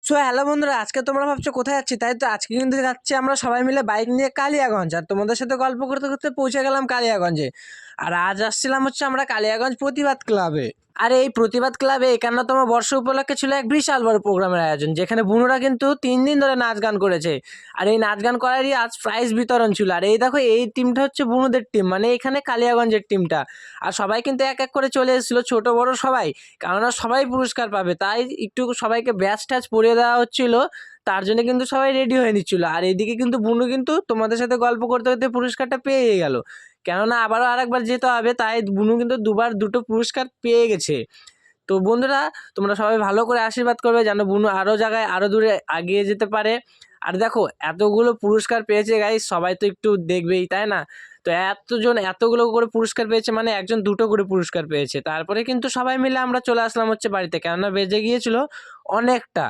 Hello বন্ধুরা, আজকে তোমরা ভাবছো কোথায় যাচ্ছি, তাই তো আজকে কিন্তু যাচ্ছি আমরা সবাই মিলে বাইক নিয়ে কালিয়াগঞ্জ। আর তোমাদের সাথে গল্প করতে করতে পৌঁছে গেলাম কালিয়াগঞ্জে। আর আজ আসছিলাম হচ্ছে আমরা কালিয়াগঞ্জ প্রতিবাদ ক্লাবে। আর এই প্রতিবাদ ক্লাবে 51তম বর্ষ উপলক্ষে ছিল এক বিশাল বড় প্রোগ্রামের আয়োজন, যেখানে বুনুরা কিন্তু 3 দিন ধরে নাচ গান করেছে। আর এই নাচ গান করারই আজ প্রাইজ বিতরণ ছিল। আর এই দেখো, এই টিমটা হচ্ছে বুনুদের টিম, মানে এখানে কালিয়াগঞ্জের টিমটা। আর সবাই কিন্তু এক এক করে চলে এসেছিল, ছোট বড় সবাই, কেননা সবাই পুরস্কার পাবে, তাই একটু সবাইকে ব্যাচ ট্যাচ পরিয়ে দেওয়া হচ্ছিল। তার জন্য কিন্তু সবাই রেডি হয়ে নিচ্ছিল। আর এইদিকে কিন্তু বুনু কিন্তু তোমাদের সাথে গল্প করতে করতে পুরস্কারটা পেয়ে গেল, কেননা আবারও আরেকবার যেতে হবে, তাই বুনু কিন্তু দুবার দুটো পুরস্কার পেয়ে গেছে। তো বন্ধুরা, তোমরা সবাই ভালো করে আশীর্বাদ করবে যেন বুনু আরও জায়গায় আরও দূরে এগিয়ে যেতে পারে। আর দেখো, এতগুলো পুরস্কার পেয়েছে গাইস, সবাই তো একটু দেখবেই, তাই না? তো এতজন এতগুলো করে পুরস্কার পেয়েছে, মানে একজন দুটো করে পুরস্কার পেয়েছে। তারপরে কিন্তু সবাই মিলে আমরা চলে আসলাম হচ্ছে বাড়িতে, কেননা বেজে গিয়েছিল অনেকটা।